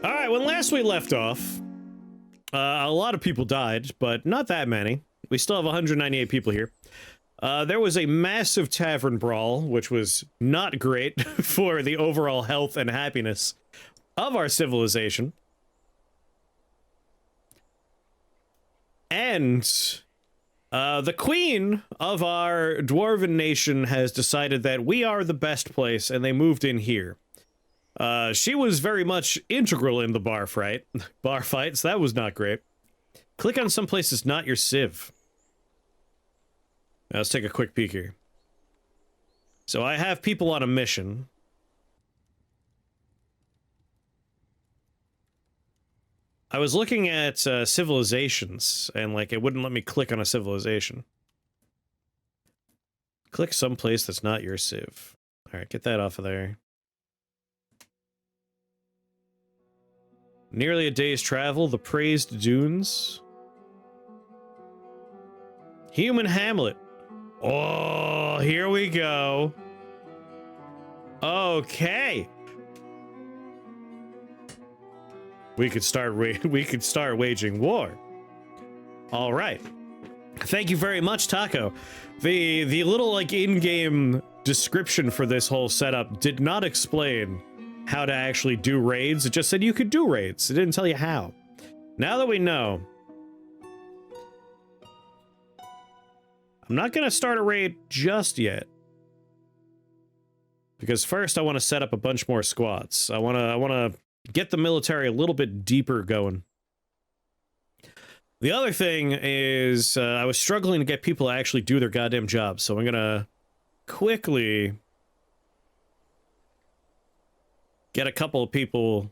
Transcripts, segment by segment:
All right, when last we left off, a lot of people died, but not that many. We still have 198 people here. There was a massive tavern brawl, which was not great for the overall health and happiness of our civilization. And the queen of our dwarven nation has decided that we are the best place, and they moved in here. She was very much integral in the bar fight, so that was not great. Click on some places not your civ. Now, let's take a quick peek here. So I have people on a mission. I was looking at civilizations, and like it wouldn't let me click on a civilization. Click someplace that's not your civ. Alright, get that off of there. Nearly a day's travel, the praised dunes. Human Hamlet. Oh, here we go. Okay. We could start waging war. All right. Thank you very much, Taco. The little like in-game description for this whole setup did not explain how to actually do raids. It just said you could do raids. It didn't tell you how. Now that we know, I'm not gonna start a raid just yet. Because first I want to set up a bunch more squads. I wanna get the military a little bit deeper going. The other thing is I was struggling to get people to actually do their goddamn jobs, so I'm gonna quickly get a couple of people,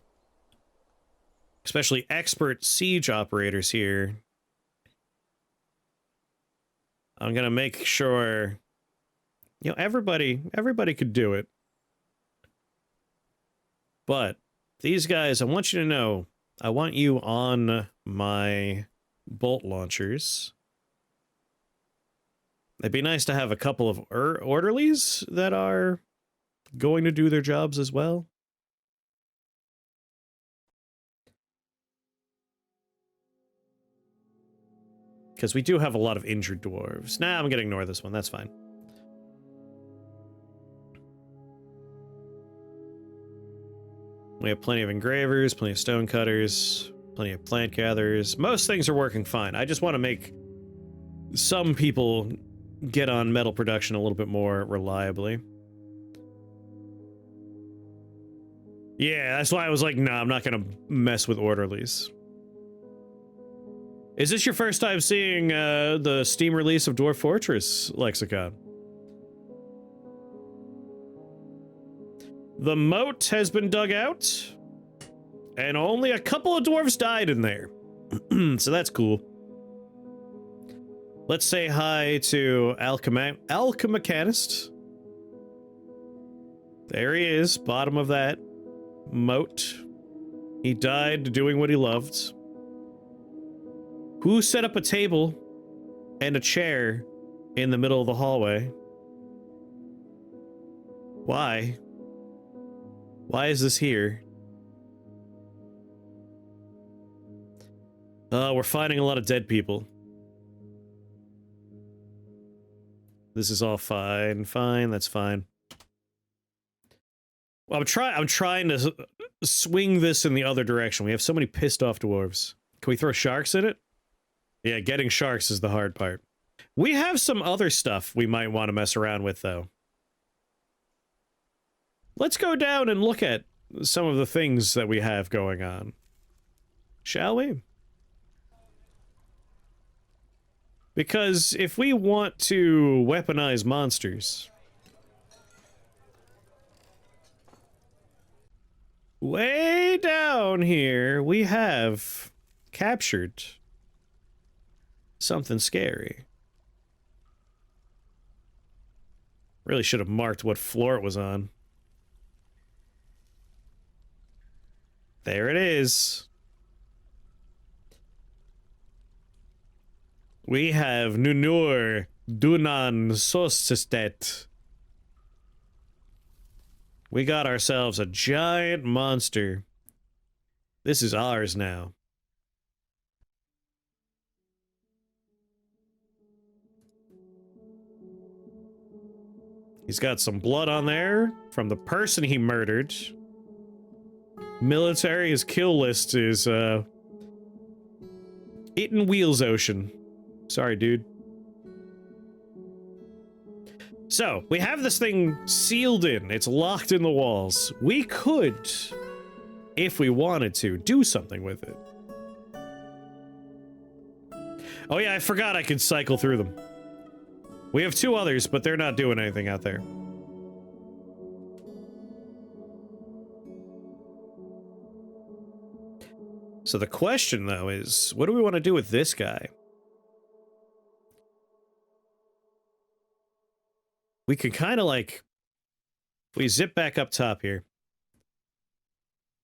especially expert siege operators here. I'm gonna make sure, you know, everybody could do it. But these guys, I want you to know, I want you on my bolt launchers. It'd be nice to have a couple of orderlies that are going to do their jobs as well. Because we do have a lot of injured dwarves. Nah, I'm gonna ignore this one. That's fine. We have plenty of engravers, plenty of stone cutters, plenty of plant gatherers. Most things are working fine. I just want to make some people get on metal production a little bit more reliably. Yeah, that's why I was like, nah, I'm not gonna mess with orderlies. Is this your first time seeing the Steam release of Dwarf Fortress, Lexicon? The moat has been dug out, and only a couple of dwarves died in there. So that's cool. Let's say hi to Alchemist. There he is, bottom of that moat. He died doing what he loved. Who set up a table and a chair in the middle of the hallway? Why? Why is this here? We're finding a lot of dead people. This is all fine, that's fine. Well, I'm trying to swing this in the other direction. We have so many pissed off dwarves. Can we throw sharks in it? Yeah, getting sharks is the hard part. We have some other stuff we might want to mess around with, though. Let's go down and look at some of the things that we have going on. Shall we? Because if we want to weaponize monsters, way down here we have captured something scary. Really should have marked what floor it was on. There it is. We have Nunur Dunan Sostet. We got ourselves a giant monster This is ours now. He's got some blood on there from the person he murdered. Military, his kill list is, Eaton Wheels Ocean. Sorry, dude. So, we have this thing sealed in. It's locked in the walls. We could, if we wanted to, do something with it. Oh yeah, I forgot I could cycle through them. We have two others, but they're not doing anything out there. So the question, though, is what do we want to do with this guy? We could kind of like... we zip back up top here.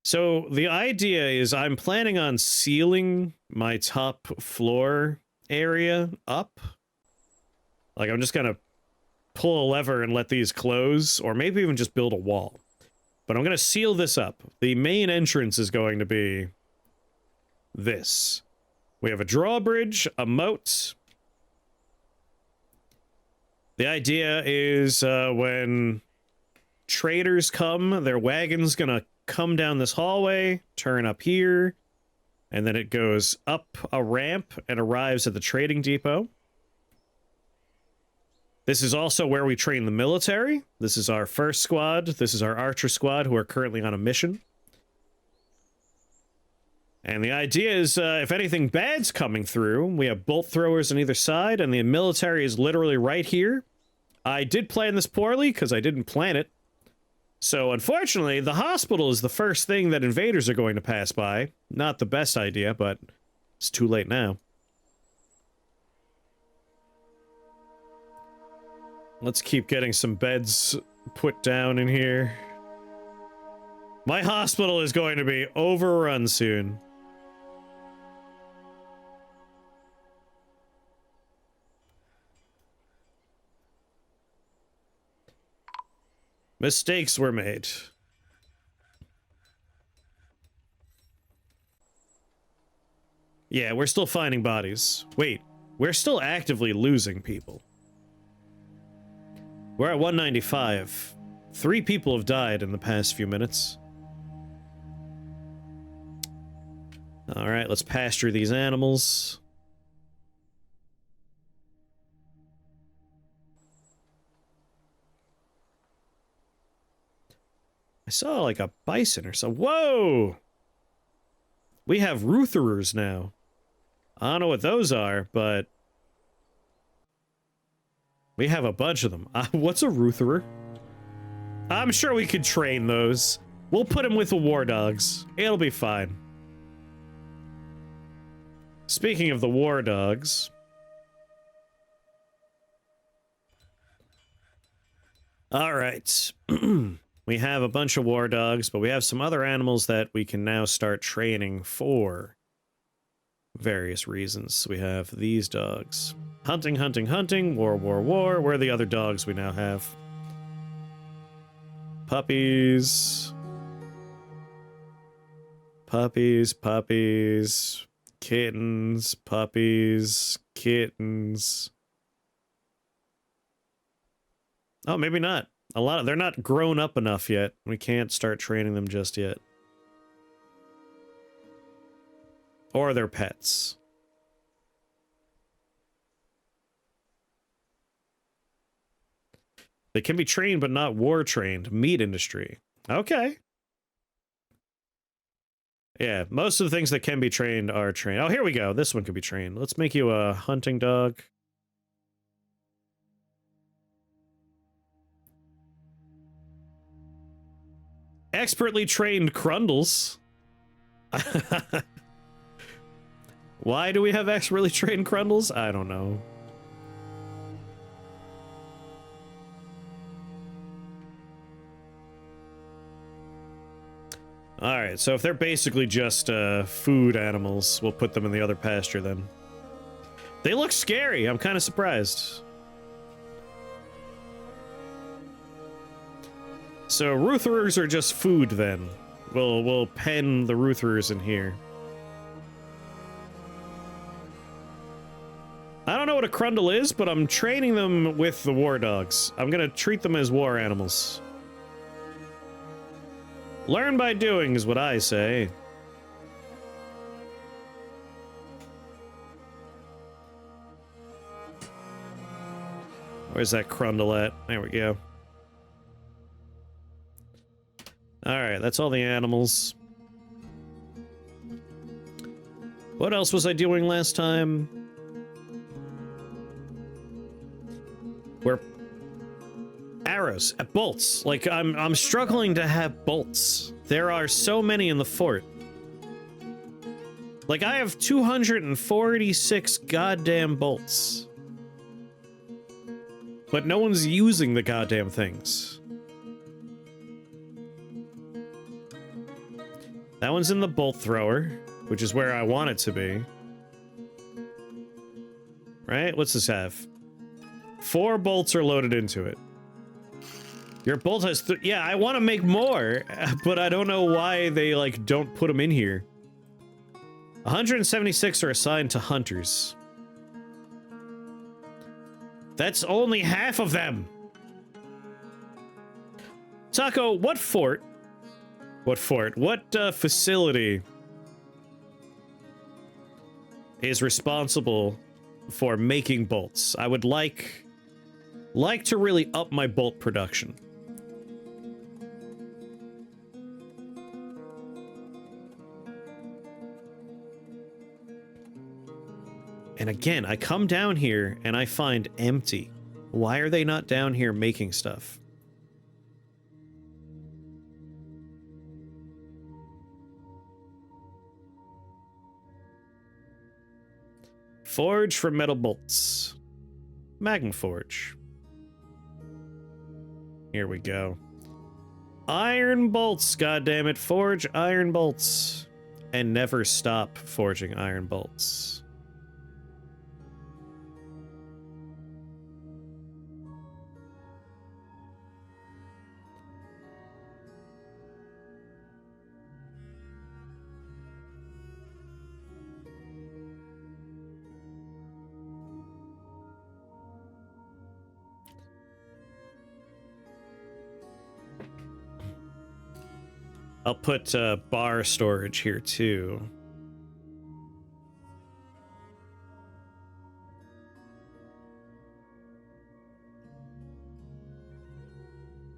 So the idea is I'm planning on sealing my top floor area up. Like, I'm just gonna pull a lever and let these close, or maybe even just build a wall. But I'm gonna seal this up. The main entrance is going to be this. We have a drawbridge, a moat. The idea is when traders come, their wagon's gonna come down this hallway, turn up here, and then it goes up a ramp and arrives at the trading depot. This is also where we train the military. This is our first squad. This is our archer squad who are currently on a mission. And the idea is, if anything bad's coming through, we have bolt throwers on either side, and the military is literally right here. I did plan this poorly, because I didn't plan it. So, unfortunately, the hospital is the first thing that invaders are going to pass by. Not the best idea, but it's too late now. Let's keep getting some beds put down in here. My hospital is going to be overrun soon. Mistakes were made. Yeah, we're still finding bodies. Wait, we're still actively losing people. We're at 195. 3 people have died in the past few minutes. Alright, let's pasture these animals. I saw like a bison or something. Whoa! We have Rutherers now. I don't know what those are, but we have a bunch of them. What's a Rutherer? I'm sure we could train those. We'll put them with the war dogs. It'll be fine. Speaking of the war dogs... Alright. We have a bunch of war dogs, but we have some other animals that we can now start training for various reasons. We have these dogs. Hunting, hunting, hunting, war, war, war. Where are the other dogs we now have? Puppies. Puppies, puppies. Kittens, puppies, kittens. Oh, maybe not. They're not grown up enough yet. We can't start training them just yet. Or they're pets. They can be trained, but not war trained. Meat industry. Okay. Yeah, most of the things that can be trained are trained. Oh, here we go. This one could be trained. Let's make you a hunting dog. Expertly trained Crundles. Why do we have expertly trained Crundles? I don't know. Alright, so if they're basically just food animals, we'll put them in the other pasture then. They look scary. I'm kind of surprised. So Rutherers are just food then. We'll pen the Rutherers in here. I don't know what a Crundle is, but I'm training them with the war dogs. I'm gonna treat them as war animals. Learn by doing is what I say. Where's that Crundle at? There we go. Alright, that's all the animals. What else was I doing last time? We're arrows, bolts. Like I'm struggling to have bolts. There are so many in the fort. Like I have 246 goddamn bolts. But no one's using the goddamn things. That one's in the bolt thrower, which is where I want it to be. Right? What's this have? 4 bolts are loaded into it. Your bolt has yeah, I want to make more, but I don't know why they, like, don't put them in here. 176 are assigned to hunters. That's only half of them! Taco, what fort? What fort? What, facility is responsible for making bolts? I would like to really up my bolt production. And again, I come down here and I find empty. Why are they not down here making stuff? Forge for metal bolts. Magma Forge. Here we go. Iron bolts, goddammit. Forge iron bolts. And never stop forging iron bolts. I'll put bar storage here too.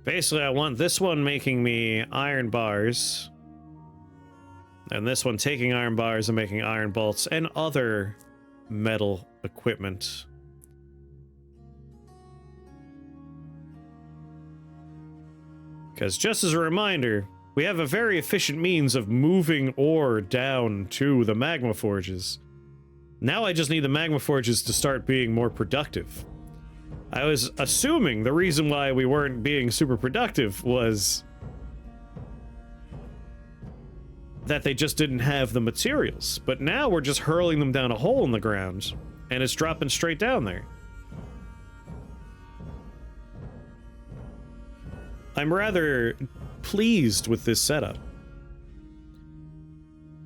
Basically, I want this one making me iron bars, and this one taking iron bars and making iron bolts and other metal equipment. Because just as a reminder, we have a very efficient means of moving ore down to the magma forges. Now I just need the magma forges to start being more productive. I was assuming the reason why we weren't being super productive was that they just didn't have the materials. But now we're just hurling them down a hole in the ground, and it's dropping straight down there. I'm rather pleased with this setup.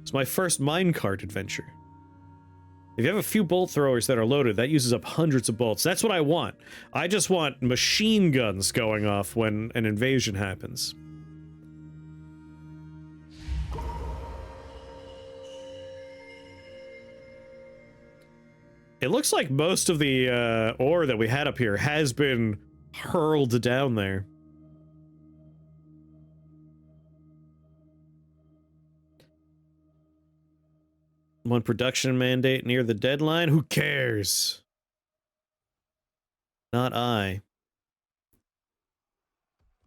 It's my first minecart adventure. If you have a few bolt throwers that are loaded, that uses up hundreds of bolts. That's what I want. I just want machine guns going off when an invasion happens. It looks like most of the ore that we had up here has been hurled down there. One production mandate near the deadline? Who cares? Not I.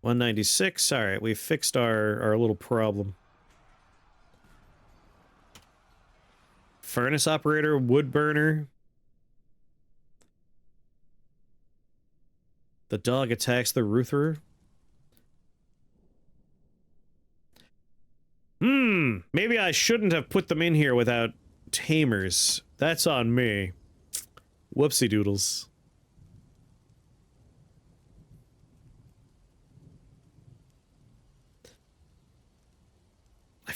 196. Alright, we fixed our little problem. Furnace operator, wood burner. The dog attacks the Rutherer. Maybe I shouldn't have put them in here without tamers. That's on me. Whoopsie doodles.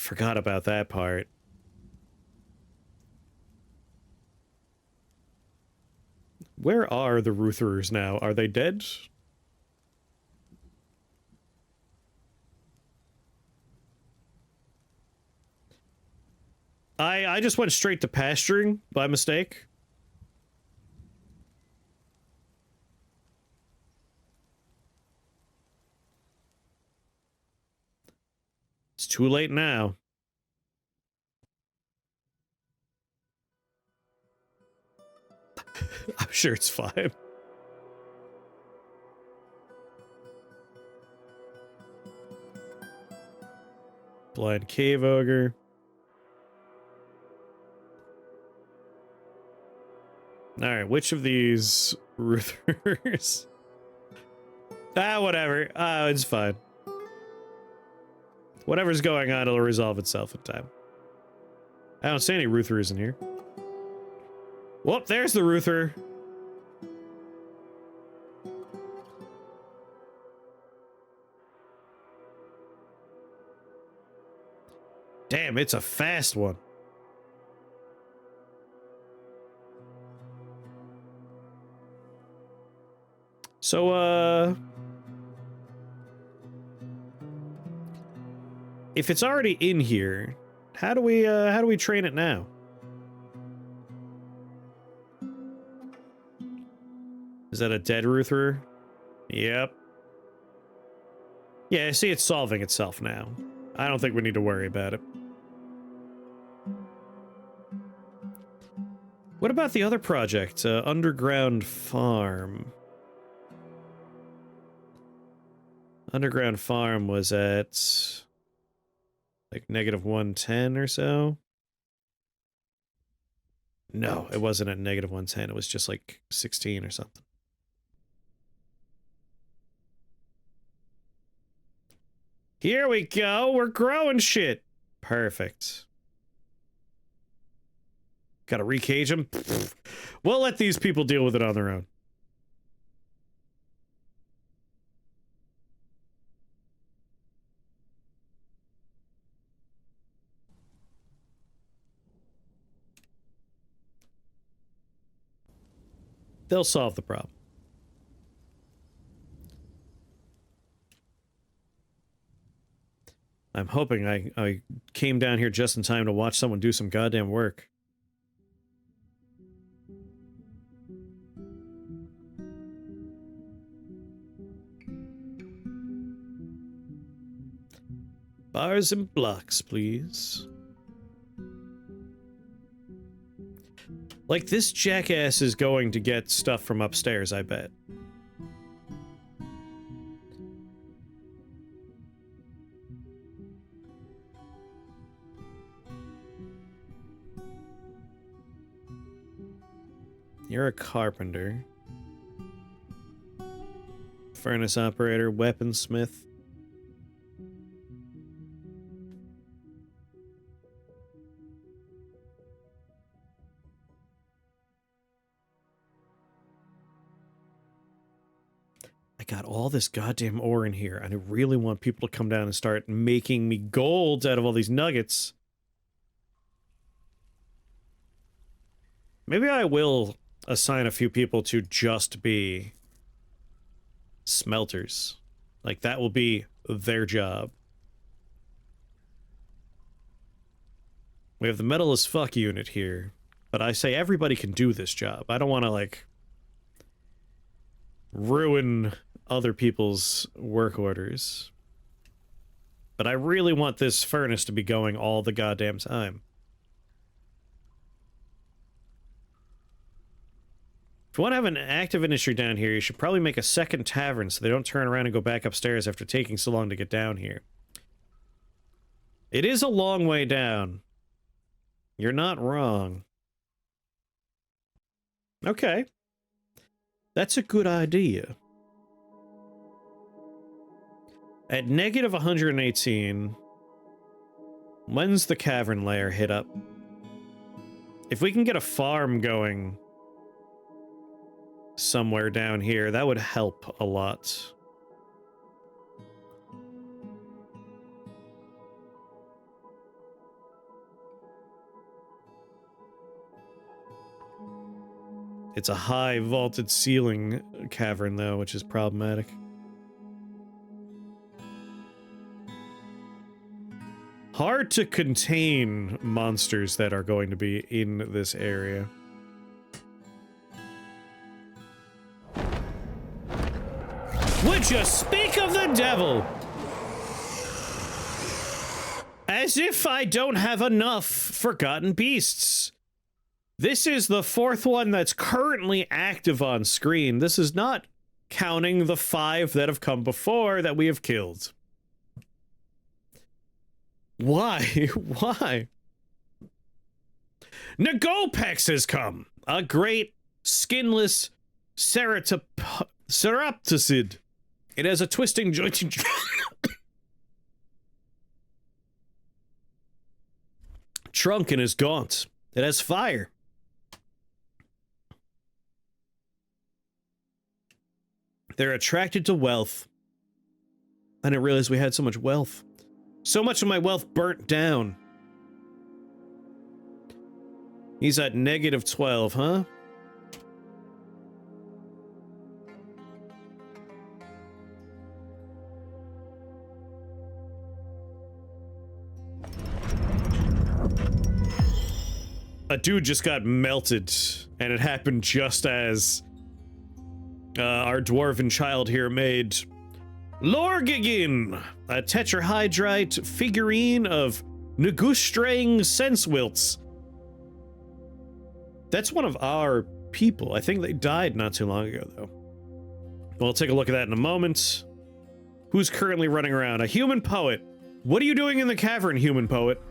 forgot about that part. Where are the Rutherers now? Are they dead? I just went straight to pasturing by mistake. It's too late now. I'm sure it's fine. Blind cave ogre. Alright, which of these Ruthers? Whatever. It's fine. Whatever's going on, it'll resolve itself in time. I don't see any Ruthers in here. Whoop, there's the Ruther. Damn, it's a fast one. So, if it's already in here, how do we train it now? Is that a dead Ruther? Yep. Yeah, I see it's solving itself now. I don't think we need to worry about it. What about the other project, Underground Farm? Underground Farm was at like -110 or so. No, it wasn't at -110. It was just like 16 or something. Here we go. We're growing shit. Perfect. Gotta recage them. We'll let these people deal with it on their own. They'll solve the problem. I'm hoping I came down here just in time to watch someone do some goddamn work. Bars and blocks, please. Like, this jackass is going to get stuff from upstairs, I bet. You're a carpenter. Furnace operator, weaponsmith. I got all this goddamn ore in here, and I really want people to come down and start making me golds out of all these nuggets. Maybe I will assign a few people to just be smelters. Like, that will be their job. We have the metal as fuck unit here, but I say everybody can do this job. I don't want to, like, ruin other people's work orders. But I really want this furnace to be going all the goddamn time. If you want to have an active industry down here, you should probably make a second tavern so they don't turn around and go back upstairs after taking so long to get down here. It is a long way down. You're not wrong. Okay. That's a good idea. At -118, when's the cavern layer hit up? If we can get a farm going somewhere down here, that would help a lot. It's a high vaulted ceiling cavern, though, which is problematic. Hard to contain monsters that are going to be in this area. Would you speak of the devil? As if I don't have enough forgotten beasts. This is the 4th one that's currently active on screen. This is not counting the 5 that have come before that we have killed. Why? Why? Nagopex has come! A great, skinless ceratopsid. It has a twisting, jointing... trunk and is gaunt. It has fire. They're attracted to wealth. I didn't realize we had so much wealth. So much of my wealth burnt down. He's at -12, huh? A dude just got melted, and it happened just as our dwarven child here made Lorgigin, a tetrahydrite figurine of Negustrang Sensewilts. That's one of our people. I think they died not too long ago, though. We'll take a look at that in a moment. Who's currently running around? A human poet. What are you doing in the cavern, human poet?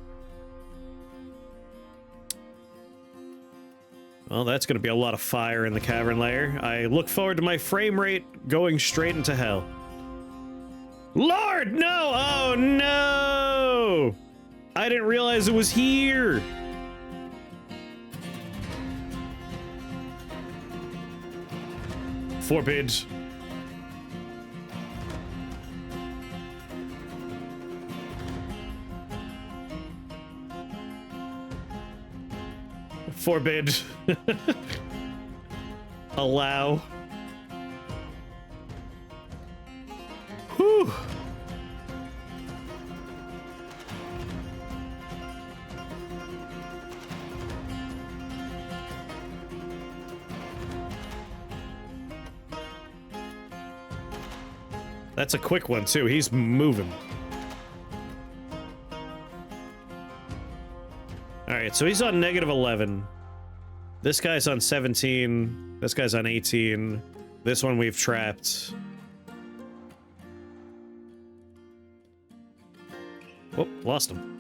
Well, that's going to be a lot of fire in the cavern layer. I look forward to my frame rate going straight into hell. Lord, no! Oh, no! I didn't realize it was here. Forbid. Forbid. Allow. Whew. That's a quick one, too. He's moving. Alright, so he's on -11. This guy's on 17. This guy's on 18. This one we've trapped. Whoop, lost him.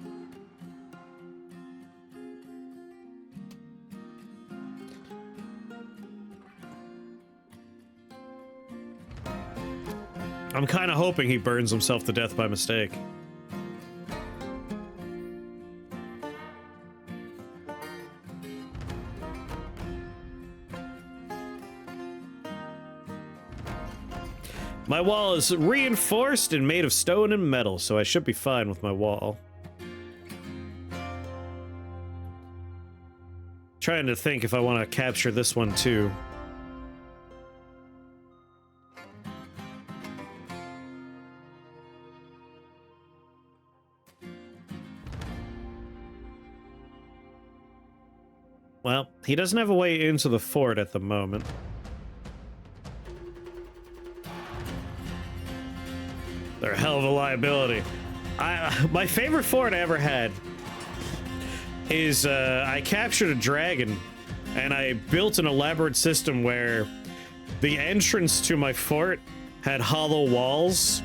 I'm kind of hoping he burns himself to death by mistake. My wall is reinforced and made of stone and metal, so I should be fine with my wall. Trying to think if I want to capture this one too. Well, he doesn't have a way into the fort at the moment. They're a hell of a liability. My favorite fort I ever had is I captured a dragon and I built an elaborate system where the entrance to my fort had hollow walls,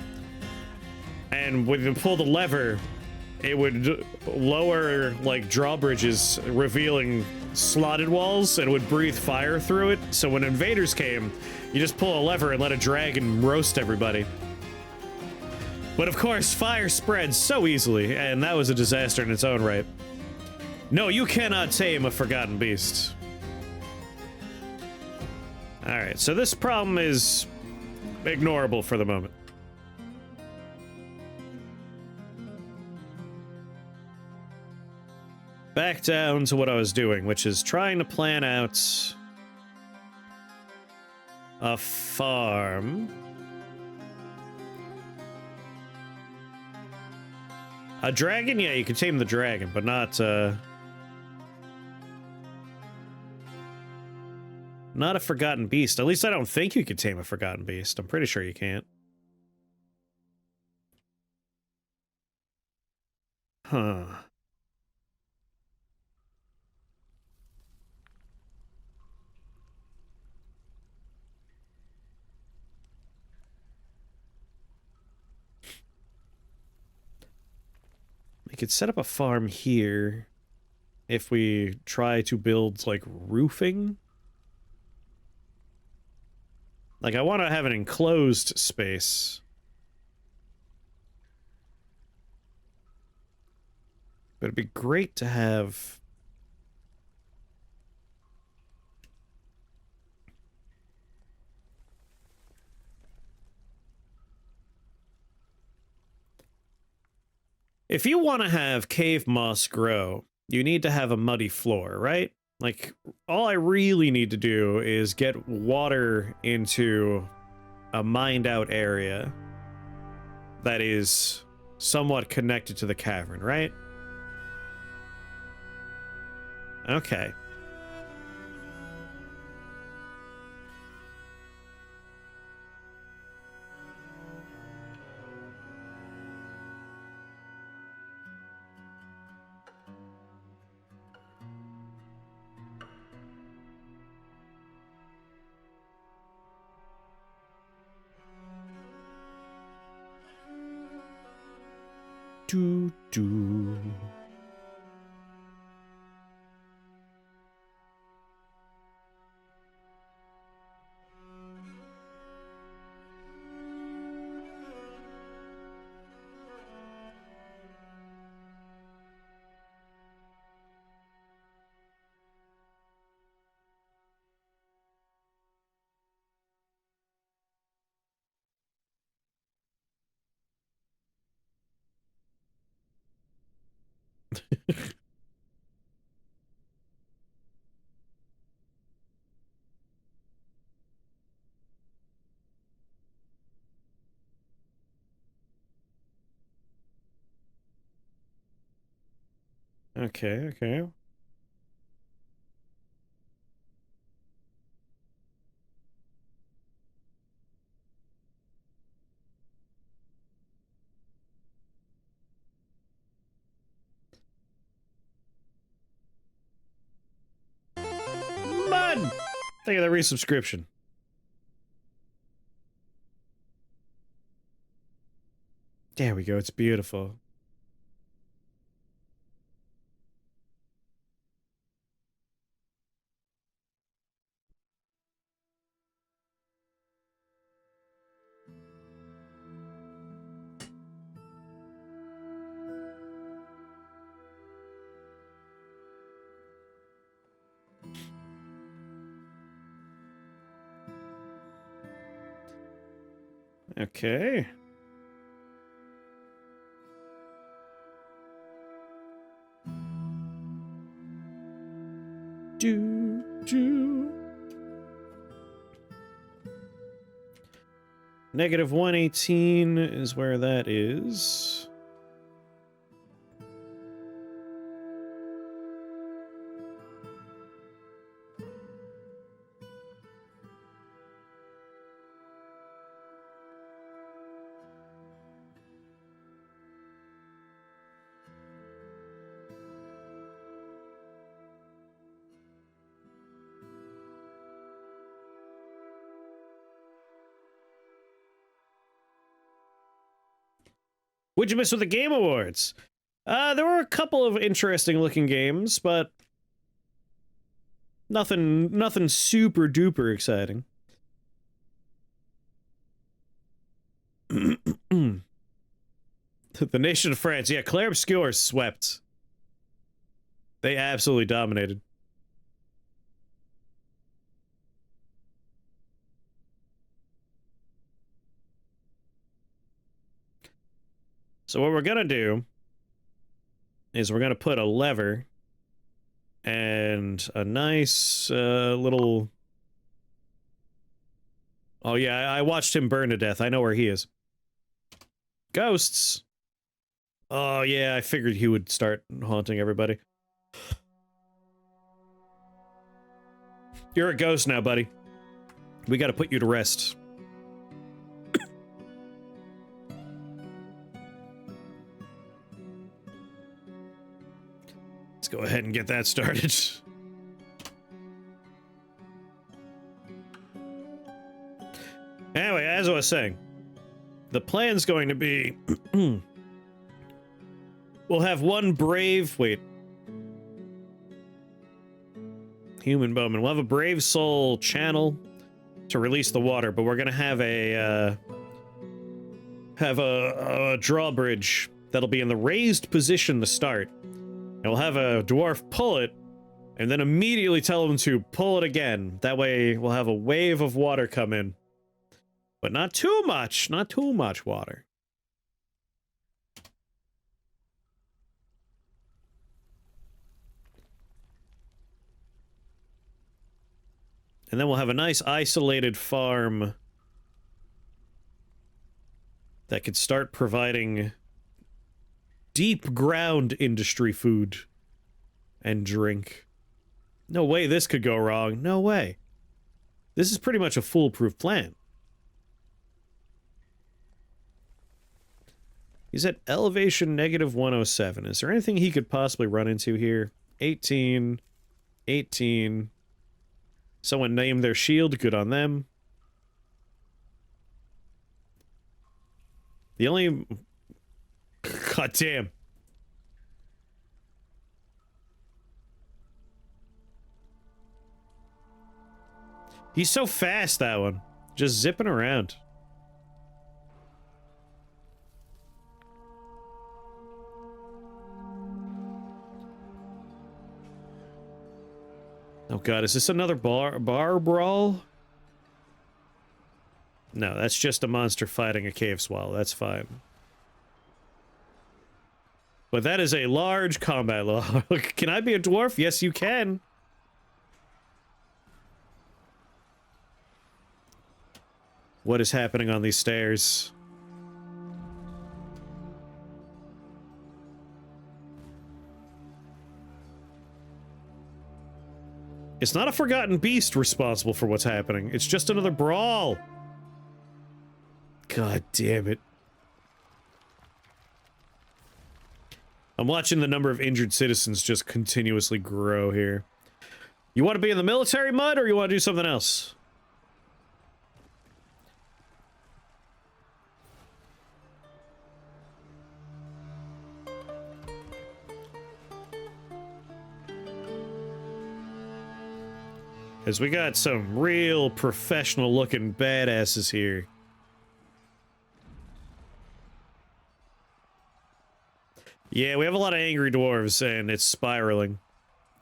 and when you pull the lever, it would lower like drawbridges, revealing slotted walls, and it would breathe fire through it. So when invaders came, you just pull a lever and let a dragon roast everybody. But of course, fire spreads so easily, and that was a disaster in its own right. No, you cannot tame a forgotten beast. Alright, so this problem is ignorable for the moment. Back down to what I was doing, which is trying to plan out a farm. A dragon? Yeah, you can tame the dragon, but not a forgotten beast. At least I don't think you can tame a forgotten beast. I'm pretty sure you can't. Huh. We could set up a farm here if we try to build, like, roofing. Like, I want to have an enclosed space. But it'd be great to have... If you want to have cave moss grow, you need to have a muddy floor, right? Like, all I really need to do is get water into a mined out area that is somewhat connected to the cavern, right? Okay. Do do. Okay, okay. Mud! Thank you for the resubscription. There we go, it's beautiful. Okay. Do do. Negative 118 is where that is. What'd you miss with the Game Awards? There were a couple of interesting looking games, but nothing super duper exciting. The nation of France. Yeah, Claire Obscure swept. They absolutely dominated. So what we're gonna do is we're gonna put a lever and a nice little Oh yeah, I watched him burn to death. I know where he is. Ghosts! Oh yeah, I figured he would start haunting everybody. You're a ghost now, buddy. We gotta put you to rest. Let's go ahead and get that started. Anyway, as I was saying, the plan's going to be... we'll have one brave... Wait. Human bowman. We'll have a brave soul channel to release the water, but we're going to have a drawbridge that'll be in the raised position to start. And we'll have a dwarf pull it, and then immediately tell him to pull it again. That way we'll have a wave of water come in. But not too much water. And then we'll have a nice isolated farm that could start providing deep ground industry food and drink. No way this could go wrong. No way. This is pretty much a foolproof plan. He's at elevation negative 107. Is there anything he could possibly run into here? 18. 18. Someone named their shield. Good on them. The only... God damn. He's so fast, that one. Just zipping around. Oh god, is this another bar brawl? No, that's just a monster fighting a cave swallow. That's fine. But that is a large combat log. Can I be a dwarf? Yes, you can. What is happening on these stairs? It's not a forgotten beast responsible for what's happening. It's just another brawl. God damn it. I'm watching the number of injured citizens just continuously grow here. You want to be in the military, Mud, or you want to do something else? Because we got some real professional-looking badasses here. Yeah, we have a lot of angry dwarves, and it's spiraling.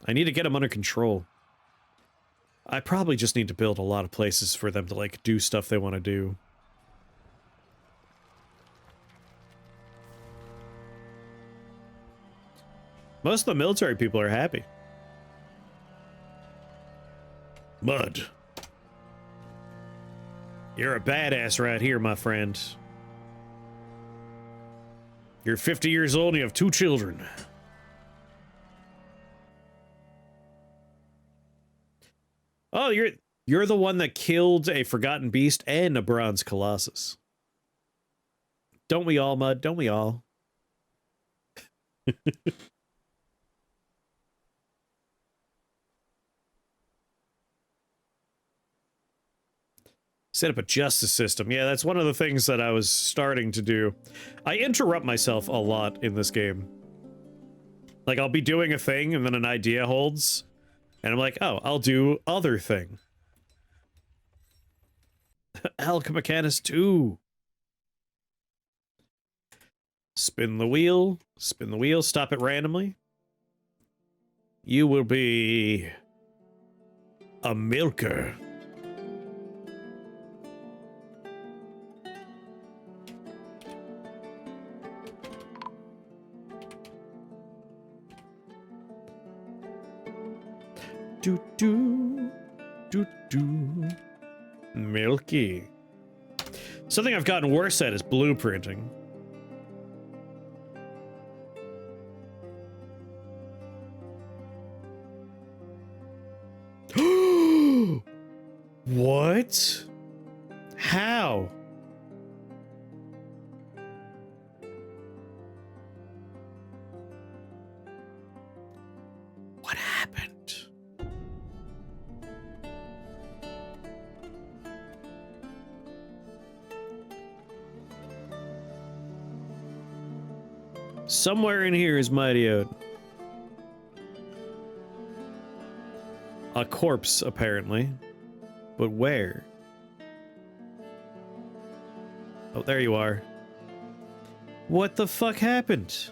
I need to get them under control. I probably just need to build a lot of places for them to, like, do stuff they want to do. Most of the military people are happy. Mud. You're a badass right here, my friend. You're 50 years old and you have 2 children. Oh, you're the one that killed a forgotten beast and a bronze colossus. Don't we all, Mud? Don't we all? Set up a justice system. Yeah, that's one of the things that I was starting to do. I interrupt myself a lot in this game. Like, I'll be doing a thing, and then an idea holds. And I'm like, oh, I'll do other thing. Alchemechanist 2. Spin the wheel. Spin the wheel. Stop it randomly. You will be... a milker. Do do do do. Milky. Something I've gotten worse at is blueprinting. What? How? What happened? Somewhere in here is MacLeod. A corpse, apparently. But where? Oh, there you are. What the fuck happened?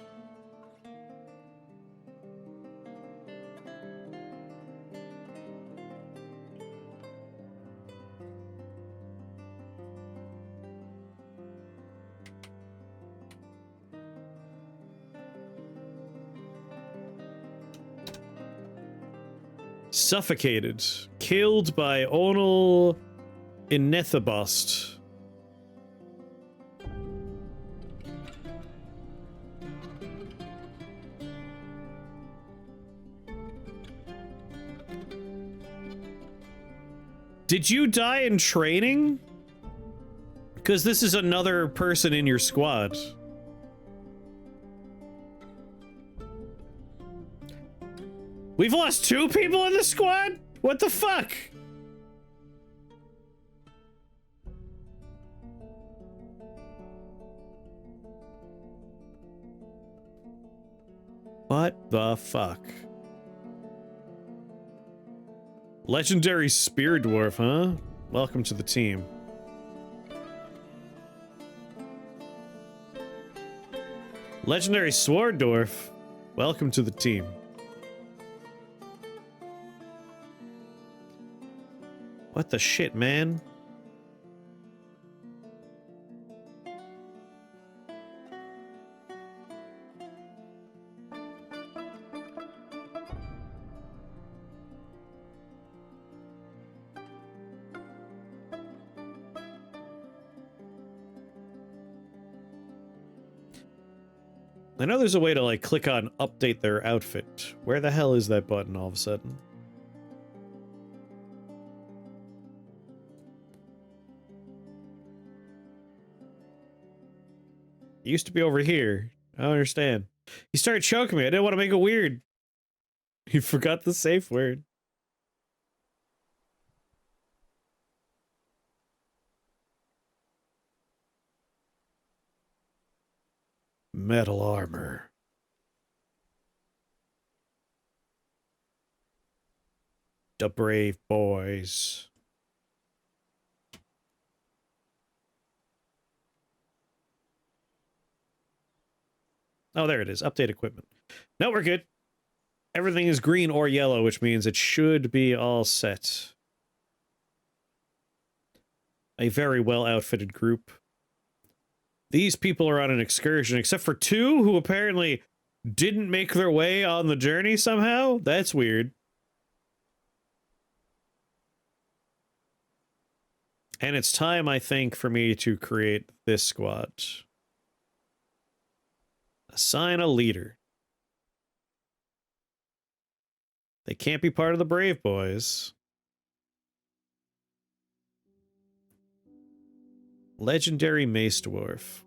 Suffocated. Killed by Onal Inethabost. Did you die in training? Because this is another person in your squad. We've lost 2 people in the squad? What the fuck? What the fuck? Legendary Spear Dwarf, huh? Welcome to the team. Legendary Sword Dwarf, welcome to the team. What the shit, man? I know there's a way to, like, click on update their outfit. Where the hell is that button all of a sudden? It used to be over here. I don't understand. He started choking me. I didn't want to make it weird. He forgot the safe word. Metal armor. The brave boys. Oh, there it is. Update equipment. No, we're good. Everything is green or yellow, which means it should be all set. A very well outfitted group. These people are on an excursion, except for 2 who apparently didn't make their way on the journey somehow. That's weird. And it's time, I think, for me to create this squad. Assign a leader. They can't be part of the Brave Boys. Legendary Mace Dwarf.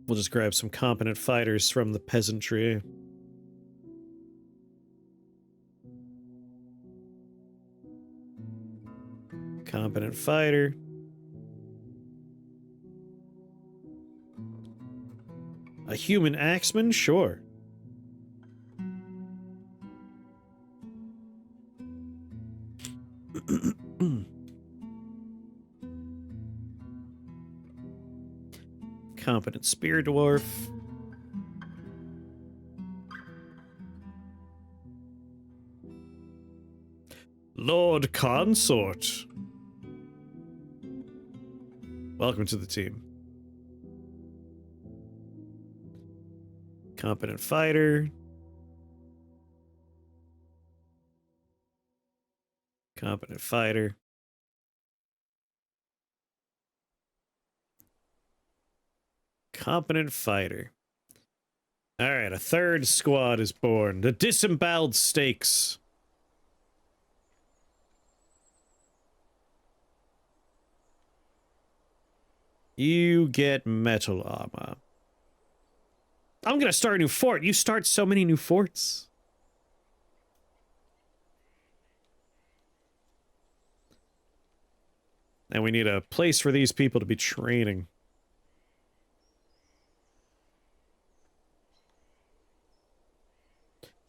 We'll just grab some competent fighters from the peasantry. Competent fighter. A human axeman? Sure. Competent spear dwarf. Lord Consort. Welcome to the team. Competent fighter. Competent fighter. Competent fighter. Alright, a third squad is born. The disemboweled stakes. You get metal armor. I'm gonna start a new fort. You start so many new forts. And we need a place for these people to be training.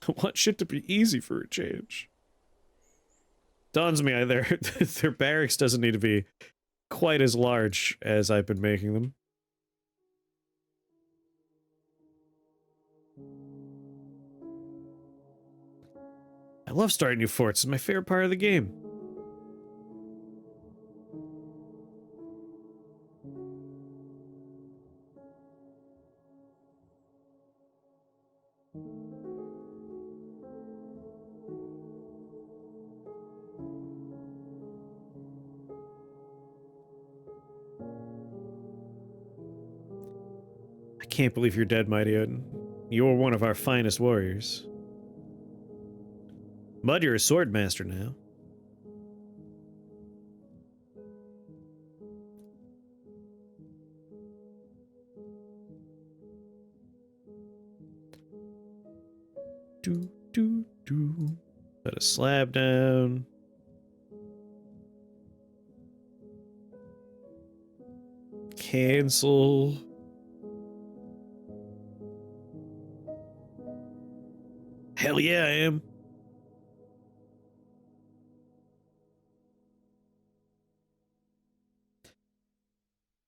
I want shit to be easy for a change. Dawns me their barracks doesn't need to be quite as large as I've been making them. I love starting new forts. It's my favorite part of the game. I can't believe you're dead, Mighty Odin. You're one of our finest warriors. Mud, you're a sword master now. Put a slab down. Cancel. Hell yeah, I am.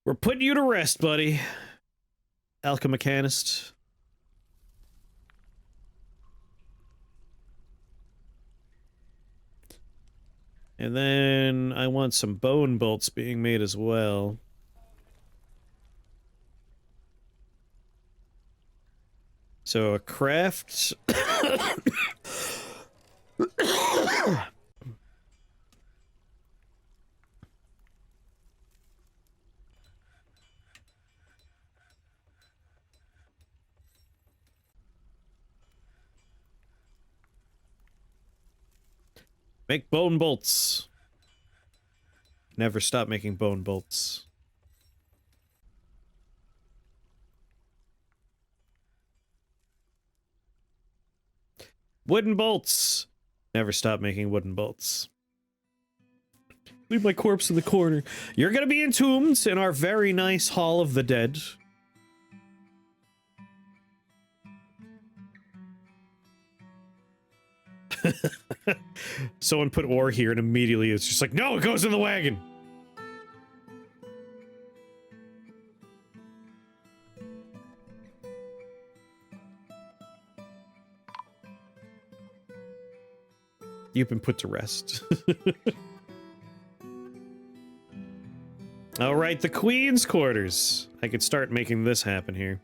We're putting you to rest, buddy. Alchemichanist. And then I want some bone bolts being made as well. So a craft... Make bone bolts. Never stop making bone bolts. Wooden bolts. Never stop making wooden bolts. Leave my corpse in the corner. You're gonna be entombed in our very nice Hall of the Dead. Someone put ore here and immediately it's just like, no, it goes in the wagon. You've been put to rest. All right, the Queen's quarters. I could start making this happen here.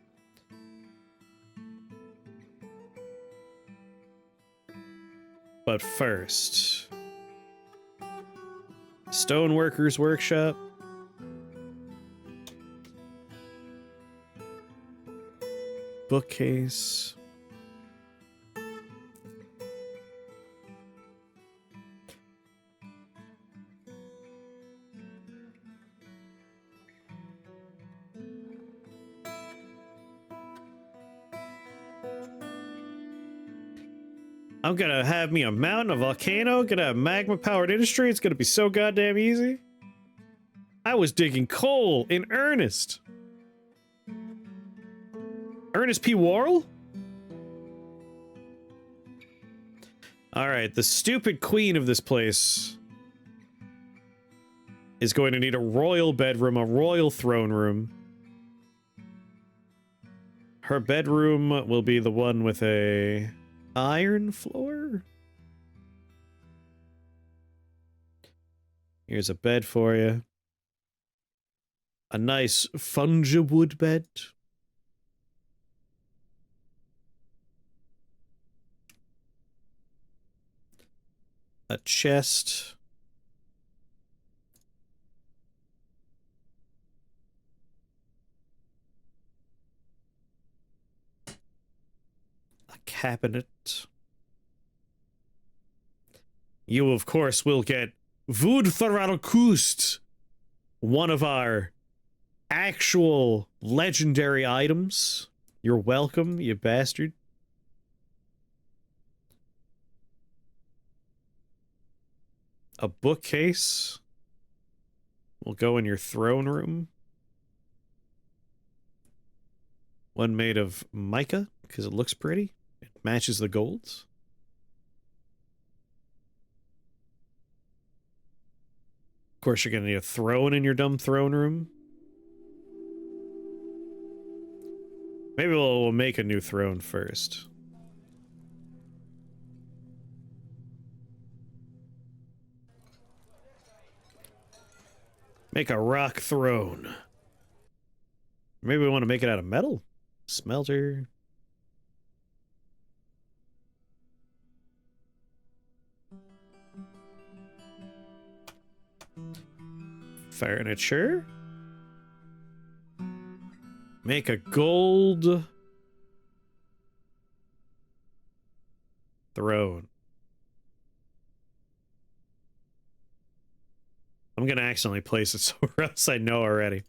But first, Stoneworkers Workshop. Bookcase. I'm gonna have me a mountain, a volcano, gonna have magma-powered industry. It's gonna be so goddamn easy. I was digging coal in earnest. Ernest P. Worrell? Alright, the stupid queen of this place is going to need a royal bedroom, a royal throne room. Her bedroom will be the one with a iron floor. Here's a bed for you. A nice fungi-wood bed. A chest. A cabinet. You, of course, will get Wood Kust, one of our actual legendary items. You're welcome, you bastard. A bookcase will go in your throne room. One made of mica, because it looks pretty. It matches the golds. Of course, you're gonna need a throne in your dumb throne room. Maybe we'll make a new throne first. Make a rock throne. Maybe we want to make it out of metal? Smelter. Furniture. Make a gold throne. I'm gonna accidentally place it somewhere else I know already.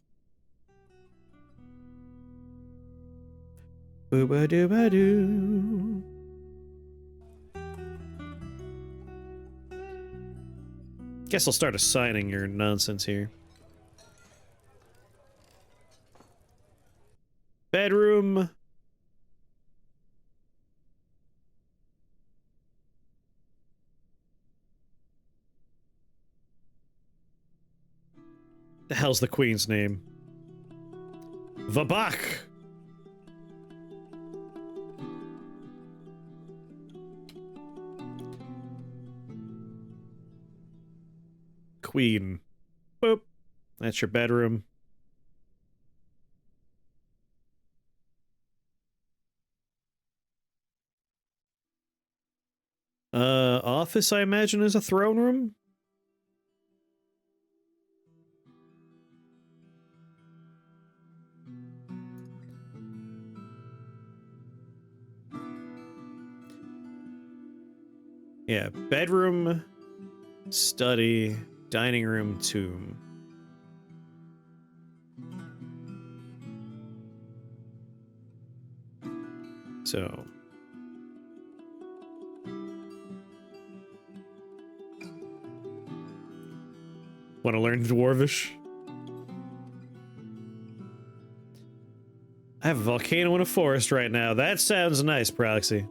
Boo-ba-doo-ba-doo. Guess I'll start assigning your nonsense here. Bedroom. The hell's the queen's name? Vabak! Queen. Boop. That's your bedroom. Office, I imagine, is a throne room? Yeah, bedroom, study, dining room, tomb. So... Want to learn Dwarvish? I have a volcano in a forest right now. That sounds nice, Proxy.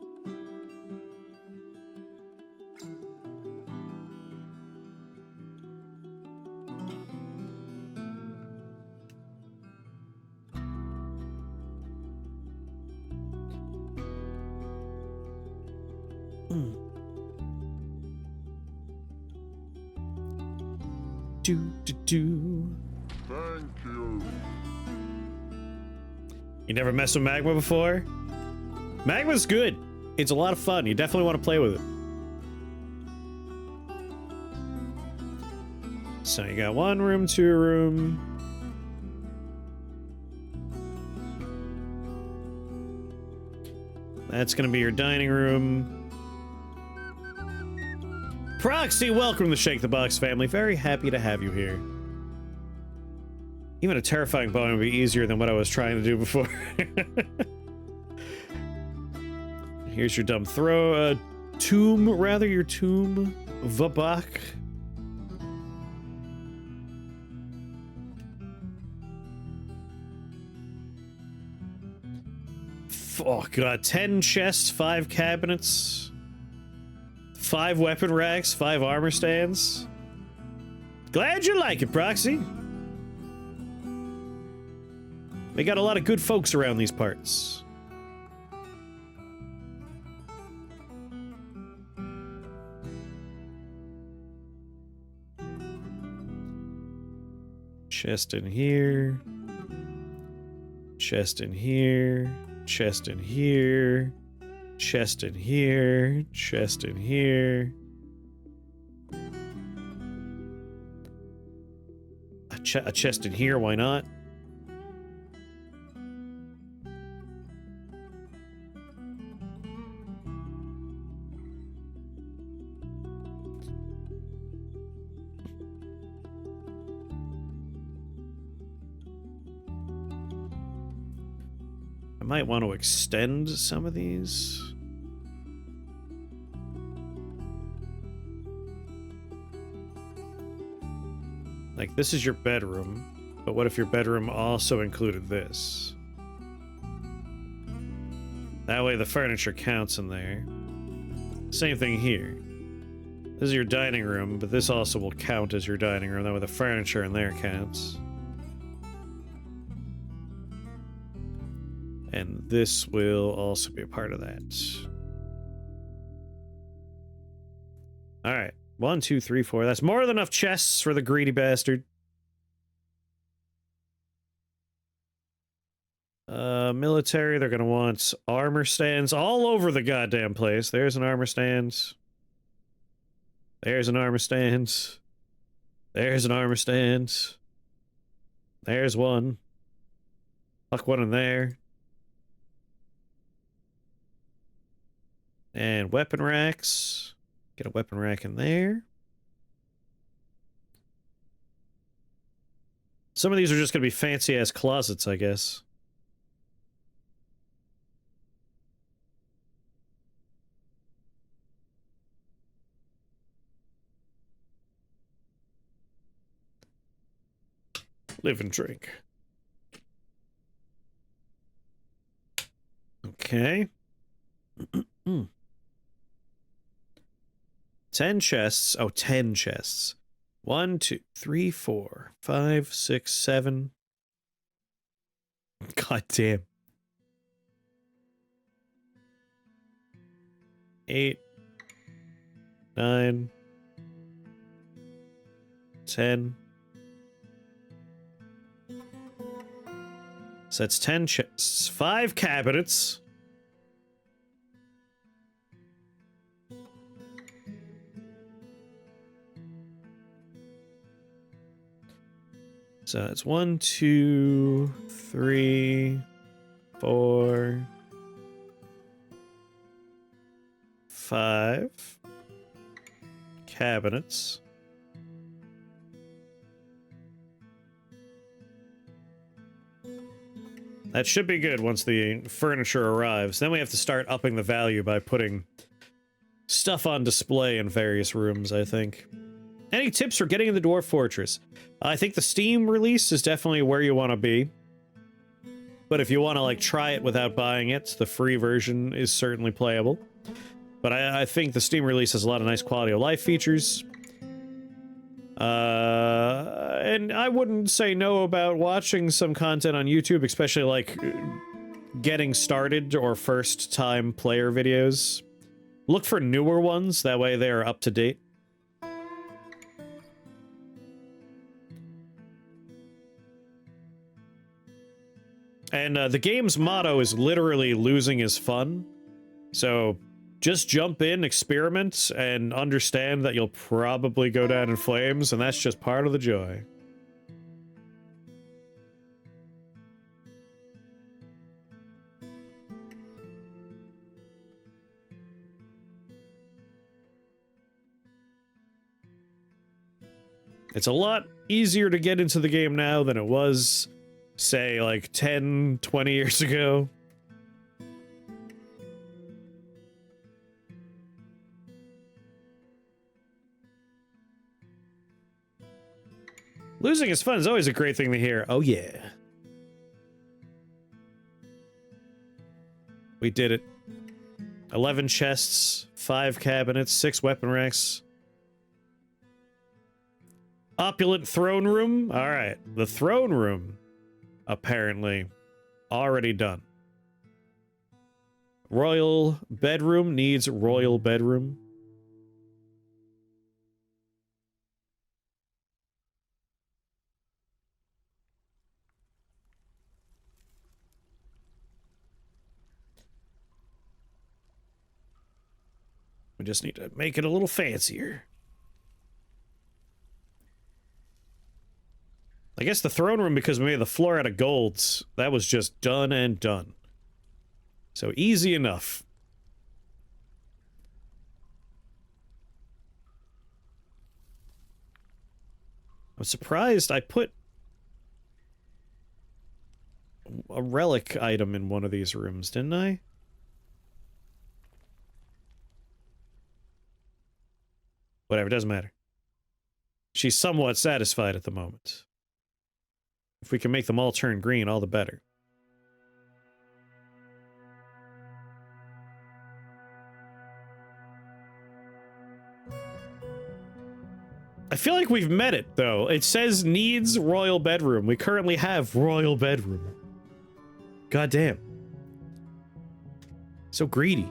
Thank you. You never messed with magma before? Magma's good. It's a lot of fun. You definitely want to play with it. So you got 1 room, 2 room. That's gonna be your dining room. Proxy, welcome to Shake the Box family. Very happy to have you here. Even a terrifying bone would be easier than what I was trying to do before. Here's your dumb tomb, rather, your tomb. Vabak. Oh god, 10 chests, 5 cabinets, 5 weapon racks, 5 armor stands. Glad you like it, Proxy. They got a lot of good folks around these parts. Chest in here. Chest in here. Chest in here. Chest in here. Chest in here. A chest in here, why not? I might want to extend some of these. Like, this is your bedroom, but what if your bedroom also included this? That way the furniture counts in there. Same thing here. This is your dining room, but this also will count as your dining room. That way the furniture in there counts. And this will also be a part of that. Alright. 1, 2, 3, 4. That's more than enough chests for the greedy bastard. Military, they're gonna want armor stands all over the goddamn place. There's an armor stand. There's an armor stand. There's an armor stand. There's one. Fuck one in there. And weapon racks. Get a weapon rack in there. Some of these are just going to be fancy-ass closets, I guess. Live and drink. Okay. 10 chests. Oh, 10 chests. 1, 2, 3, 4, 5, 6, 7. God damn. 8, 9, 10. So that's 10 chests. 5 cabinets. So it's 1, 2, 3, 4, 5 cabinets. That should be good once the furniture arrives. Then we have to start upping the value by putting stuff on display in various rooms, I think. Any tips for getting in the Dwarf Fortress? I think the Steam release is definitely where you want to be. But if you want to, like, try it without buying it, the free version is certainly playable. But I think the Steam release has a lot of nice quality of life features. And I wouldn't say no about watching some content on YouTube, especially, like, getting started or first-time player videos. Look for newer ones, that way they're up to date. And the game's motto is literally losing is fun. So just jump in, experiment, and understand that you'll probably go down in flames, and that's just part of the joy. It's a lot easier to get into the game now than it was, say, like 10, 20 years ago. Losing is fun is always a great thing to hear. Oh, yeah. We did it. 11 chests, 5 cabinets, 6 weapon racks. Opulent throne room? Alright, the throne room, apparently, already done. Royal bedroom needs royal bedroom. We just need to make it a little fancier. I guess the throne room, because we made the floor out of golds, that was just done and done. So easy enough. I'm surprised I put a relic item in one of these rooms, didn't I? Whatever, doesn't matter. She's somewhat satisfied at the moment. If we can make them all turn green, all the better. I feel like we've met it, though. It says needs royal bedroom. We currently have royal bedroom. God damn. So greedy.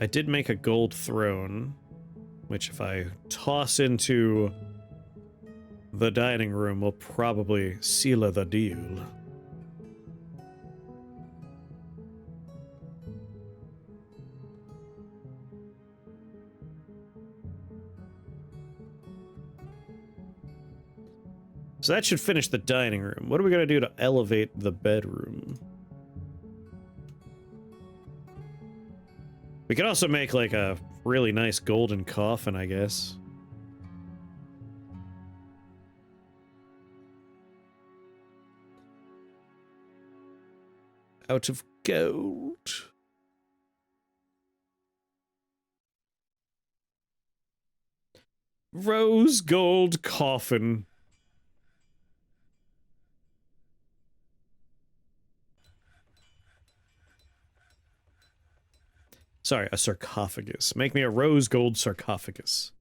I did make a gold throne, which if I toss into the dining room will probably seal the deal. So that should finish the dining room. What are we gonna do to elevate the bedroom? We could also make like a really nice golden coffin, I guess. Out of gold. Rose gold coffin. Sorry, a sarcophagus. Make me a rose gold sarcophagus.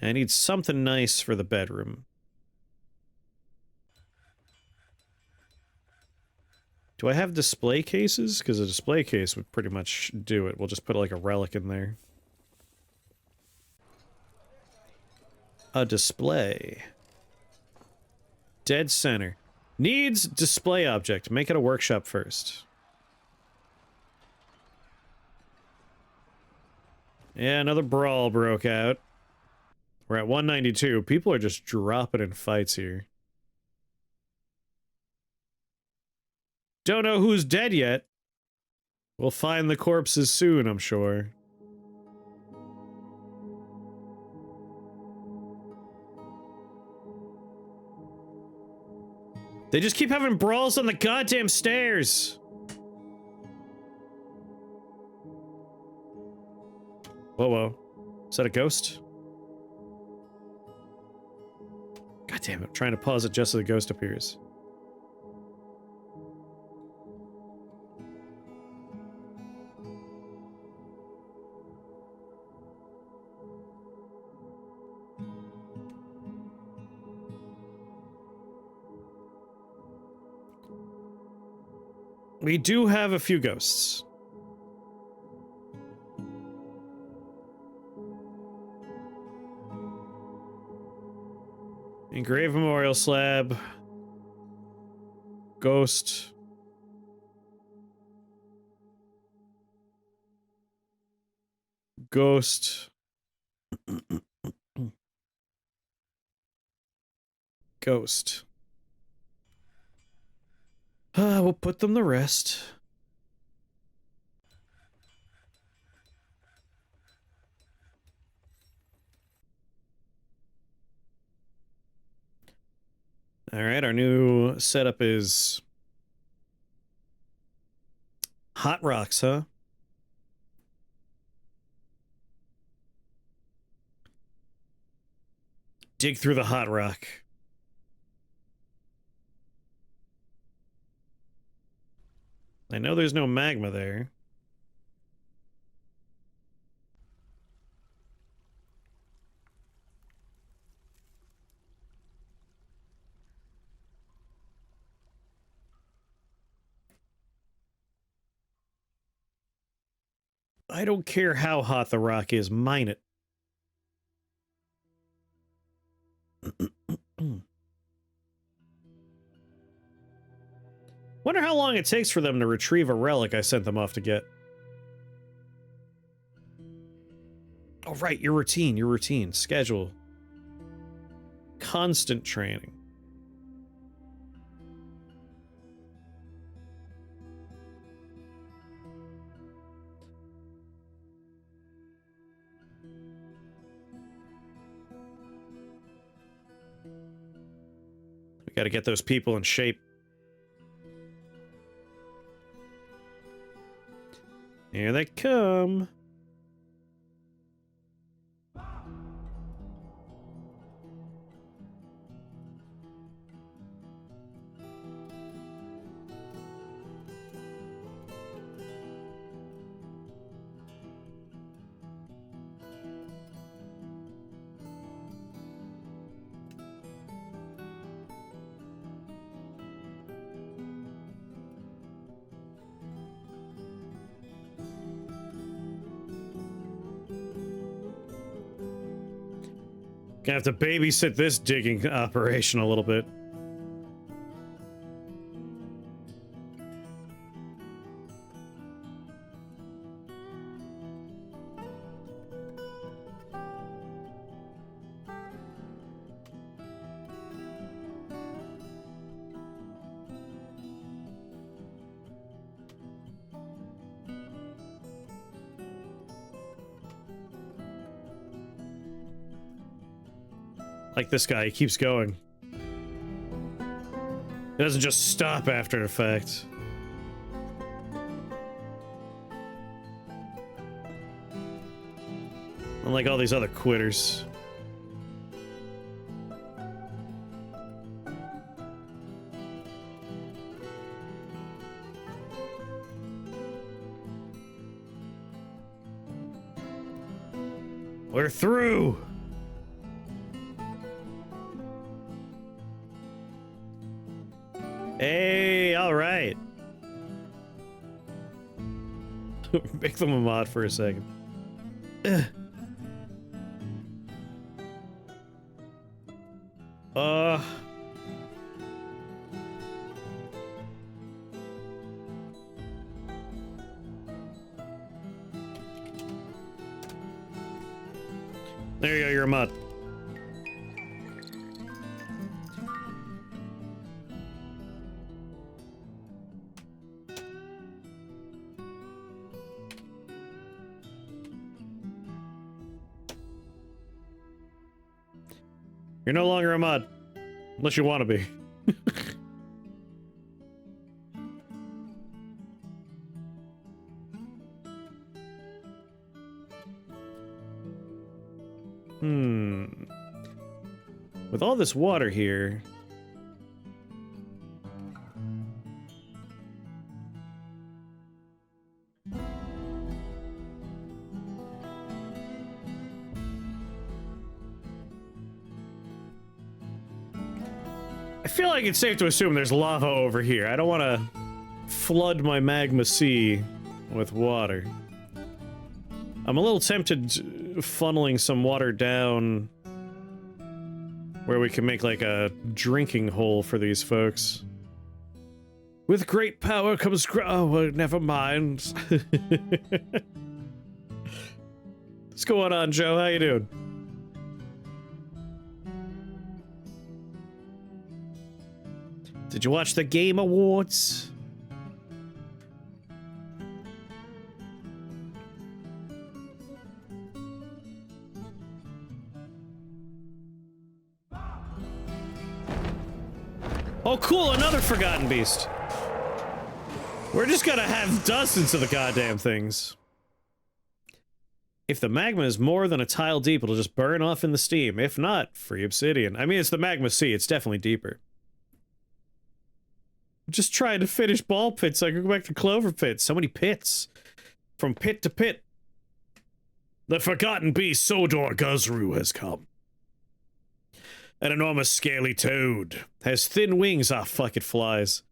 I need something nice for the bedroom. Do I have display cases? Because a display case would pretty much do it. We'll just put like a relic in there. A display. Dead center. Needs display object. Make it a workshop first. Yeah, another brawl broke out. We're at 192. People are just dropping in fights here. Don't know who's dead yet. We'll find the corpses soon, I'm sure. They just keep having brawls on the goddamn stairs. Whoa, whoa. Is that a ghost? God damn it, I'm trying to pause it just so the ghost appears. We do have a few ghosts. Engraved memorial slab. Ghost. Ghost. Ghost. We'll put them to rest. Alright, our new setup is hot rocks, huh? Dig through the hot rock. I know there's no magma there. I don't care how hot the rock is, mine it. Wonder how long it takes for them to retrieve a relic I sent them off to get. Oh, right, your routine. Schedule. Constant training. We gotta get those people in shape. Here they come. Gonna have to babysit this digging operation a little bit. Like this guy, he keeps going. It doesn't just stop after the fact. Unlike all these other quitters. We're through! Hey, all right. Make them a mod for a second. Ugh. There you go, you're a mod. You're no longer a mod. Unless you want to be. With all this water here... I feel like it's safe to assume there's lava over here. I don't want to flood my magma sea with water. I'm a little tempted funneling some water down where we can make like a drinking hole for these folks. With great power comes oh, well, never mind. What's going on, Joe? How you doing? Did you watch the Game Awards? Oh, cool, another Forgotten Beast. We're just gonna have dozens of the goddamn things. If the magma is more than a tile deep, it'll just burn off in the steam. If not, free obsidian. I mean, it's the magma sea, it's definitely deeper. I'm just trying to finish ball pits so I can go back to Clover Pit. So many pits. From pit to pit. The Forgotten Beast Sodor Guzru has come. An enormous scaly toad. Has thin wings. Ah, fuck, it flies.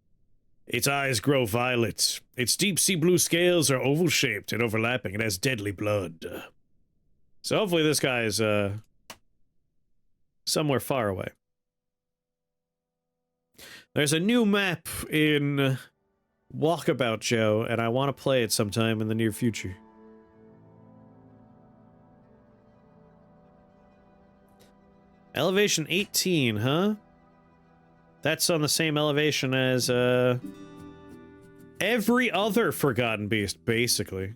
Its eyes grow violet. Its deep sea blue scales are oval-shaped and overlapping. It has deadly blood. So hopefully this guy is, somewhere far away. There's a new map in Walkabout Joe, and I want to play it sometime in the near future. Elevation 18, huh? That's on the same elevation as, every other Forgotten Beast, basically.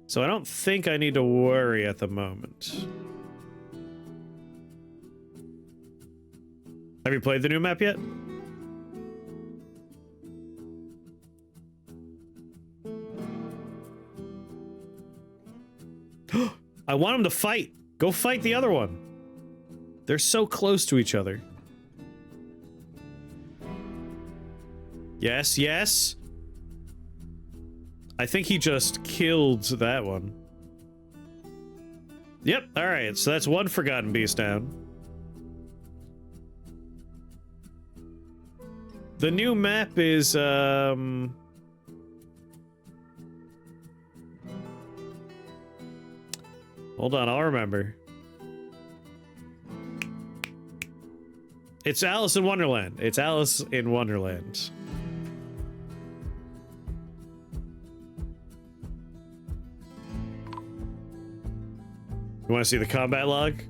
So I don't think I need to worry at the moment. Have you played the new map yet? I want him to fight. Go fight the other one. They're so close to each other. Yes, yes. I think he just killed that one. Yep, alright, so that's one Forgotten Beast down. The new map is, hold on, I'll remember. It's Alice in Wonderland. It's Alice in Wonderland. You want to see the combat log?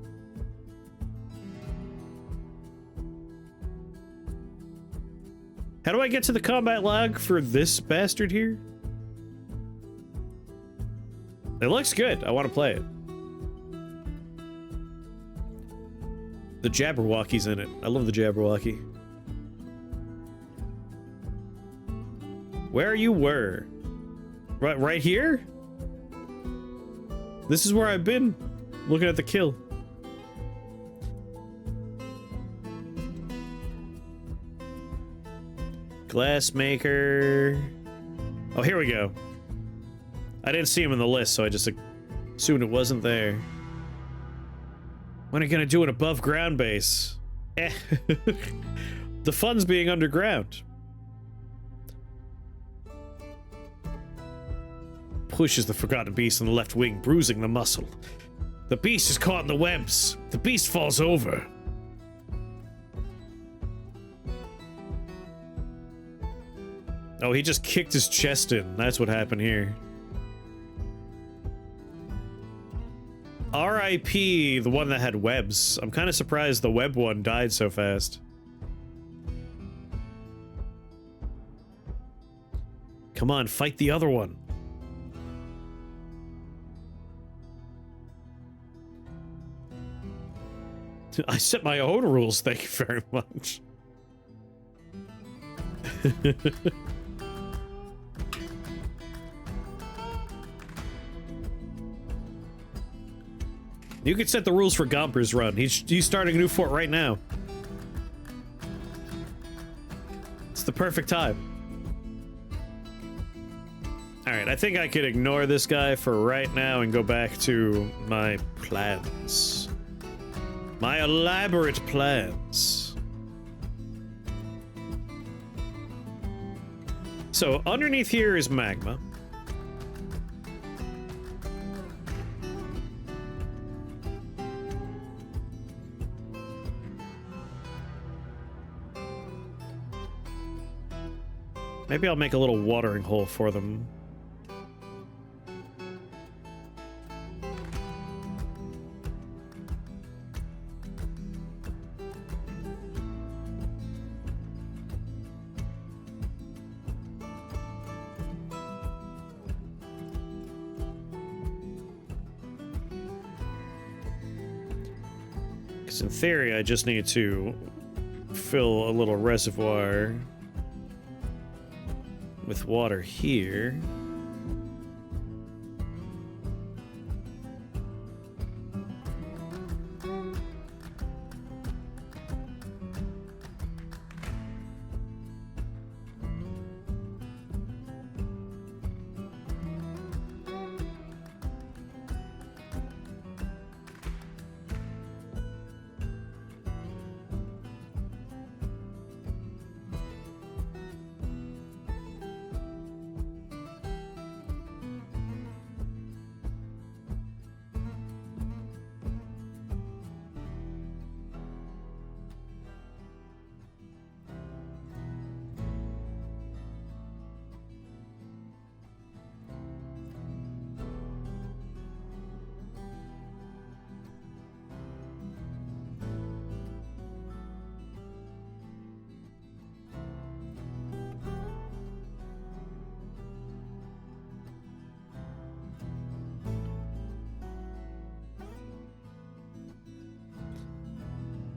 How do I get to the combat log for this bastard here? It looks good. I want to play it. The Jabberwocky's in it. I love the Jabberwocky. Where you were? Right here? This is where I've been, looking at the kill. Glassmaker. Oh, here we go. I didn't see him in the list, so I just assumed it wasn't there. When are you gonna do an above ground base? Eh. The fun's being underground. Pushes the Forgotten Beast on the left wing, bruising the muscle. The beast is caught in the webs. The beast falls over. Oh, he just kicked his chest in. That's what happened here. R.I.P. the one that had webs. I'm kind of surprised the web one died so fast. Come on, fight the other one. I set my own rules, thank you very much. You could set the rules for Gomper's run. He's starting a new fort right now. It's the perfect time. Alright, I think I could ignore this guy for right now and go back to my plans. My elaborate plans. So, underneath here is magma. Maybe I'll make a little watering hole for them. Because in theory, I just need to fill a little reservoir with water here.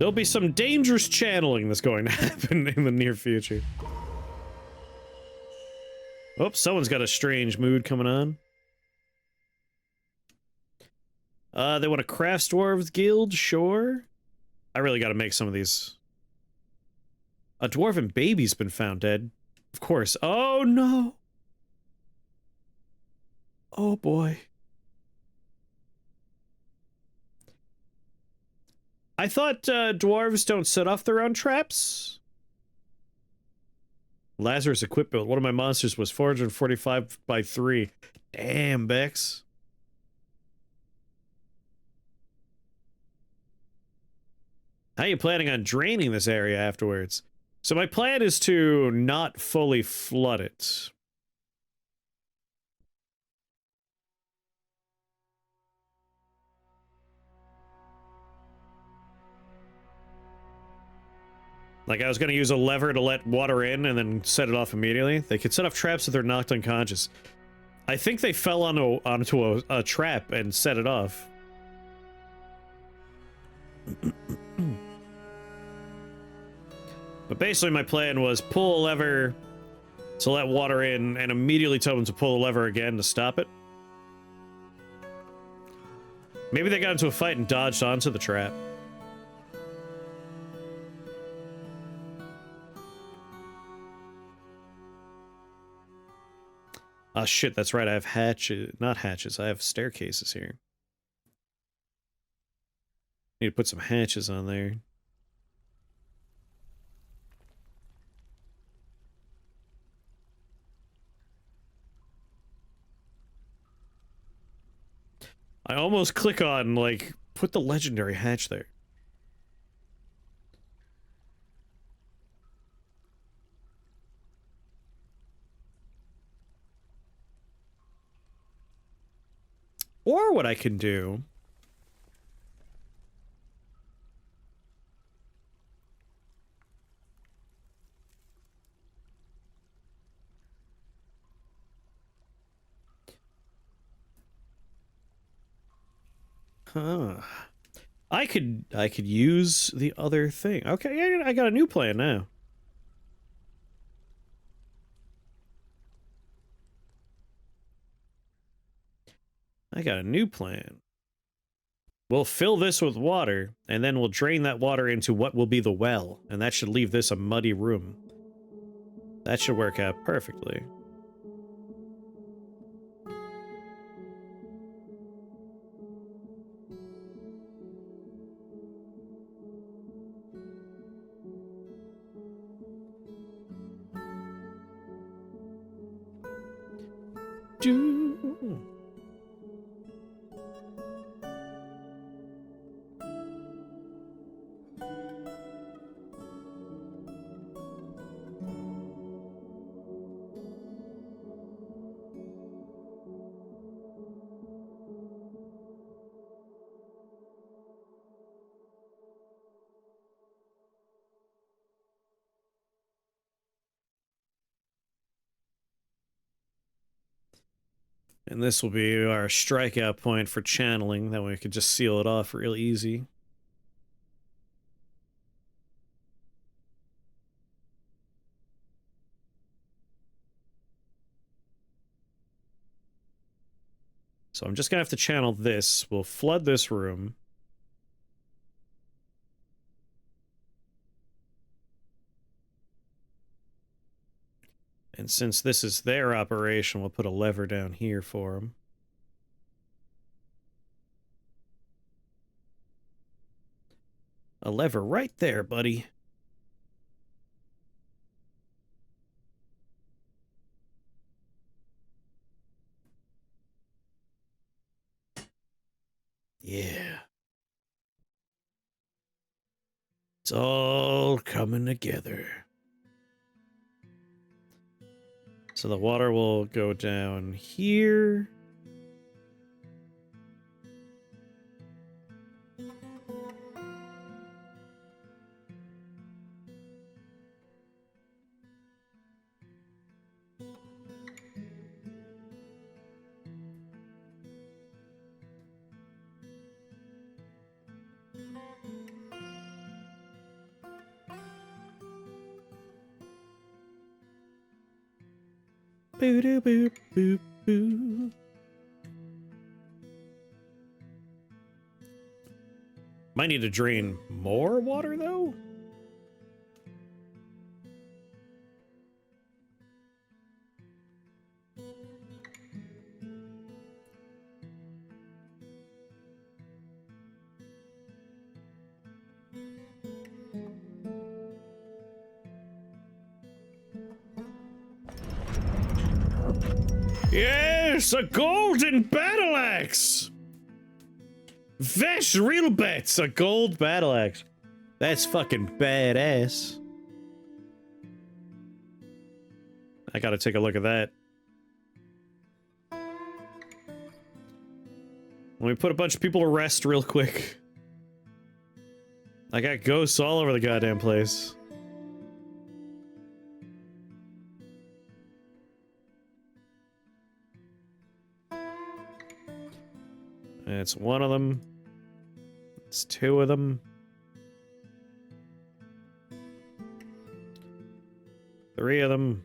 There'll be some dangerous channeling that's going to happen in the near future. Oh, someone's got a strange mood coming on. They want a Crafts Dwarves Guild? Sure. I really gotta make some of these. A dwarven baby's been found dead. Of course. Oh, no. Oh, boy. I thought dwarves don't set off their own traps. Lazarus equip build. One of my monsters was 445 by 3. Damn, Bex. How are you planning on draining this area afterwards? So my plan is to not fully flood it. Like, I was going to use a lever to let water in and then set it off immediately. They could set off traps if they're knocked unconscious. I think they fell onto a trap and set it off. But basically my plan was pull a lever to let water in and immediately tell them to pull the lever again to stop it. Maybe they got into a fight and dodged onto the trap. Oh shit, that's right, I have hatches, not hatches, I have staircases here. Need to put some hatches on there. I almost click on, like, put the legendary hatch there. Or what I can do... Huh. I could use the other thing. Okay, I got a new plan now. I got a new plan. We'll fill this with water, and then we'll drain that water into what will be the well, and that should leave this a muddy room. That should work out perfectly. And this will be our strikeout point for channeling. That way we could just seal it off real easy. So I'm just gonna have to channel this. We'll flood this room. And since this is their operation, we'll put a lever down here for them. A lever right there, buddy. Yeah. It's all coming together. So the water will go down here. Boo doo boo boo boo. Might need to drain more water though. Yes, a golden battle axe. Vesh real bets, a gold battle axe. That's fucking badass. I gotta take a look at that. Let me put a bunch of people to rest real quick. I got ghosts all over the goddamn place. It's one of them. It's two of them. Three of them.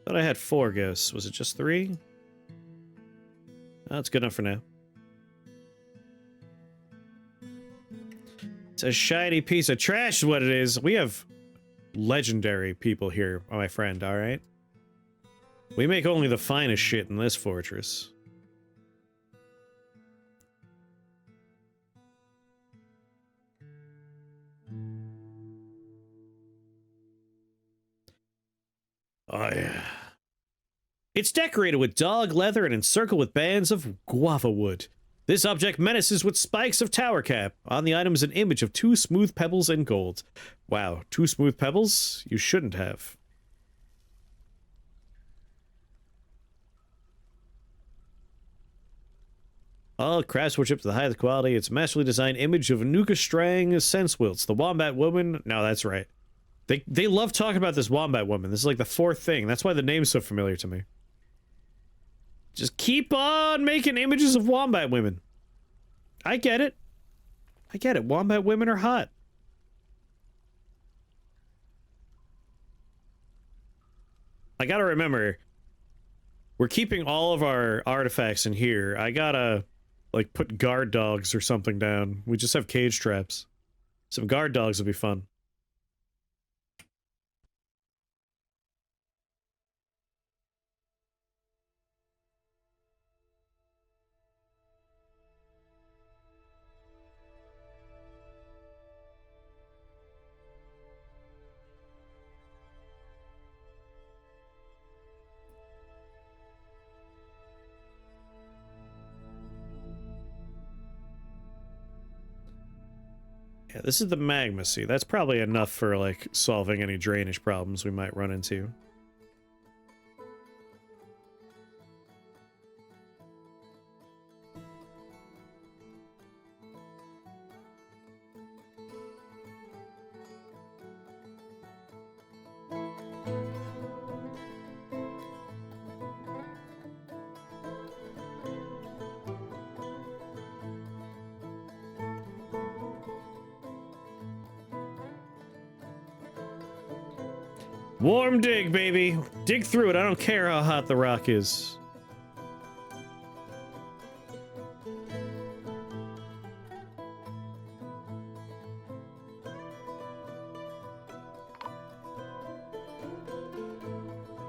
Thought I had 4 ghosts. Was it just 3? That's good enough for now. It's a shiny piece of trash is what it is. We have legendary people here, my friend, alright? We make only the finest shit in this fortress. Oh yeah. It's decorated with dog leather and encircled with bands of guava wood. This object menaces with spikes of tower cap. On the item is an image of 2 smooth pebbles in gold. Wow, 2 smooth pebbles? You shouldn't have. All craftsmanship to the highest quality. It's a masterfully designed image of Nuka Strang Sense Wilts, the Wombat Woman. No, that's right. They love talking about this Wombat Woman. This is like the 4th thing. That's why the name's so familiar to me. Just keep on making images of Wombat Women. I get it. I get it. Wombat Women are hot. I gotta remember, we're keeping all of our artifacts in here. I gotta, like, put guard dogs or something down. We just have cage traps. Some guard dogs would be fun. Yeah, this is the magma sea. That's probably enough for, like, solving any drainage problems we might run into. Warm dig, baby. Dig through it. I don't care how hot the rock is.